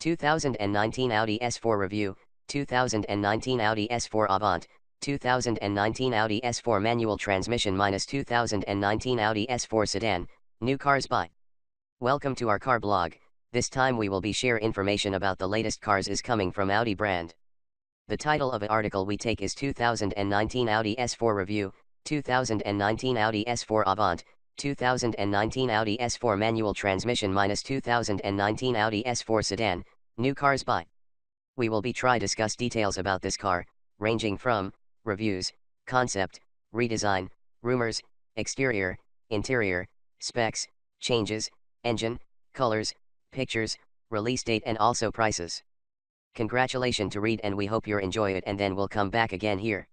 2019 Audi S4 Review, 2019 Audi S4 Avant, 2019 Audi S4 Manual Transmission minus 2019 Audi S4 Sedan, new cars by. Welcome to our car blog. This time we will be share information about the latest cars is coming from Audi brand. The title of the article we take is 2019 Audi S4 Review, 2019 Audi S4 Avant, 2019 Audi S4 Manual Transmission minus 2019 Audi S4 Sedan, new cars by. We will be try discuss details about this car, ranging from reviews, concept, redesign, rumors, exterior, interior, specs, changes, engine, colors, pictures, release date and also prices. Congratulations to read and we hope you enjoy it and then we'll come back again here.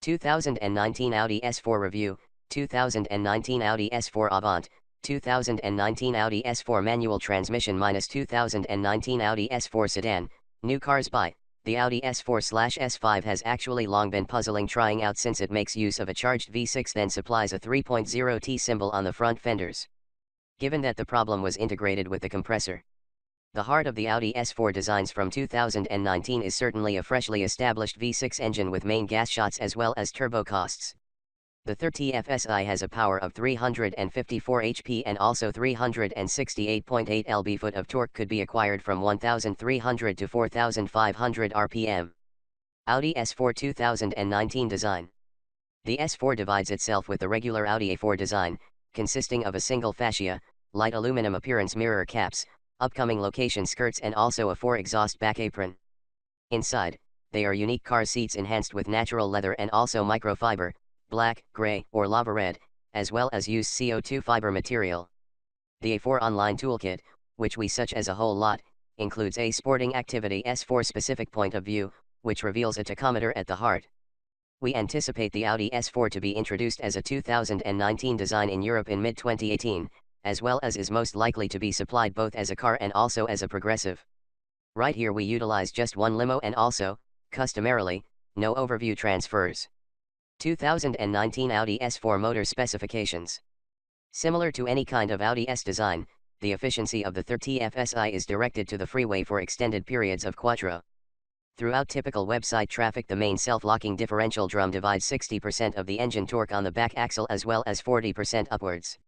2019 Audi S4 Review, 2019 Audi S4 Avant, 2019 Audi S4 Manual Transmission minus 2019 Audi S4 Sedan, new cars by. The Audi S4/S5 has actually long been puzzling trying out since it makes use of a charged V6 then supplies a 3.0T symbol on the front fenders. Given that the problem was integrated with the compressor. The heart of the Audi S4 designs from 2019 is certainly a freshly established V6 engine with main gas shots as well as turbo costs. The 30FSI has a power of 354 HP and also 368.8 lb-foot of torque could be acquired from 1,300 to 4,500 RPM. Audi S4 2019 design. The S4 divides itself with the regular Audi A4 design, consisting of a single fascia, light aluminum appearance mirror caps, upcoming location skirts and also a 4-exhaust back apron. Inside, they are unique car seats enhanced with natural leather and also microfiber, black, gray, or lava red, as well as used CO2 fiber material. The A4 online toolkit, which we such as a whole lot, includes a sporting activity S4 specific point of view, which reveals a tachometer at the heart. We anticipate the Audi S4 to be introduced as a 2019 design in Europe in mid-2018, as well as is most likely to be supplied both as a car and also as a progressive. Right here we utilize just one limo and also, customarily, no overview transfers. 2019 Audi S4 motor specifications. Similar to any kind of Audi S design, the efficiency of the 30FSI is directed to the freeway for extended periods of quattro. Throughout typical website traffic the main self-locking differential drum divides 60% of the engine torque on the back axle as well as 40% upwards.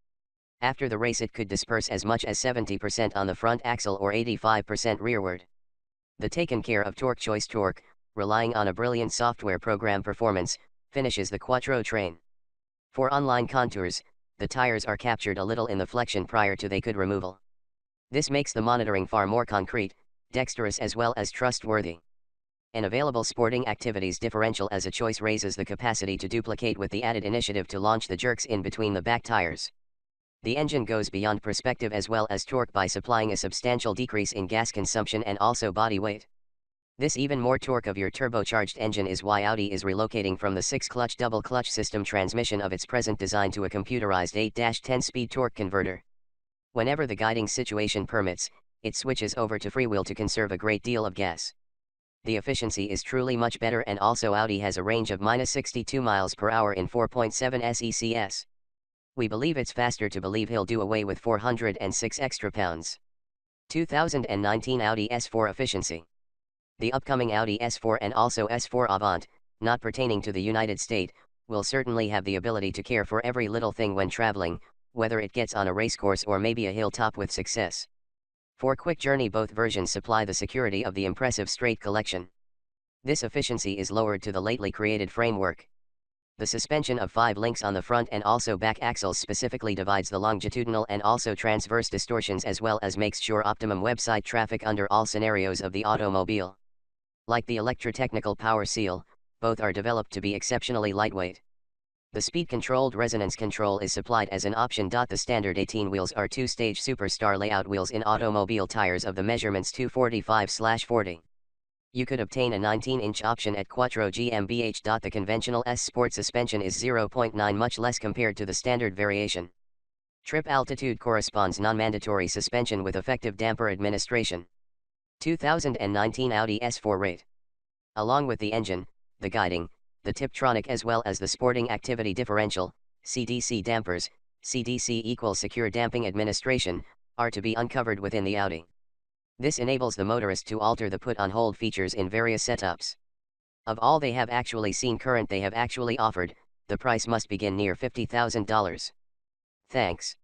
After the race it could disperse as much as 70% on the front axle or 85% rearward. The taken care of torque choice torque, relying on a brilliant software program performance, finishes the quattro train. For online contours, the tires are captured a little in the flexion prior to they could removal. This makes the monitoring far more concrete, dexterous as well as trustworthy. An available sporting activities differential as a choice raises the capacity to duplicate with the added initiative to launch the jerks in between the back tires. The engine goes beyond perspective as well as torque by supplying a substantial decrease in gas consumption and also body weight. This even more torque of your turbocharged engine is why Audi is relocating from the 6-clutch double-clutch system transmission of its present design to a computerized 8-10-speed torque converter. Whenever the guiding situation permits, it switches over to freewheel to conserve a great deal of gas. The efficiency is truly much better and also Audi has a range of -62 miles per hour in 4.7 SECS. We believe it's faster to believe he'll do away with 406 extra pounds. 2019 Audi S4 efficiency. The upcoming Audi S4 and also S4 Avant, not pertaining to the United States, will certainly have the ability to care for every little thing when traveling, whether it gets on a racecourse or maybe a hilltop with success. For quick journey both versions supply the security of the impressive straight collection. This efficiency is lowered to the lately created framework. The suspension of 5 links on the front and also back axles specifically divides the longitudinal and also transverse distortions as well as makes sure optimum website traffic under all scenarios of the automobile. Like the electrotechnical power seal, both are developed to be exceptionally lightweight. The speed-controlled resonance control is supplied as an option. The standard 18 wheels are 2-stage Superstar layout wheels in automobile tires of the measurements 245/40. You could obtain a 19-inch option at Quattro GmbH. The conventional S Sport suspension is 0.9 much less compared to the standard variation. Trip altitude corresponds non-mandatory suspension with effective damper administration. 2019 Audi S4 rate. Along with the engine, the guiding, the Tiptronic as well as the sporting activity differential, CDC dampers, CDC equals secure damping administration, are to be uncovered within the Audi. This enables the motorist to alter the put on hold features in various setups. Of all they have actually seen current they have actually offered, the price must begin near $50,000. Thanks.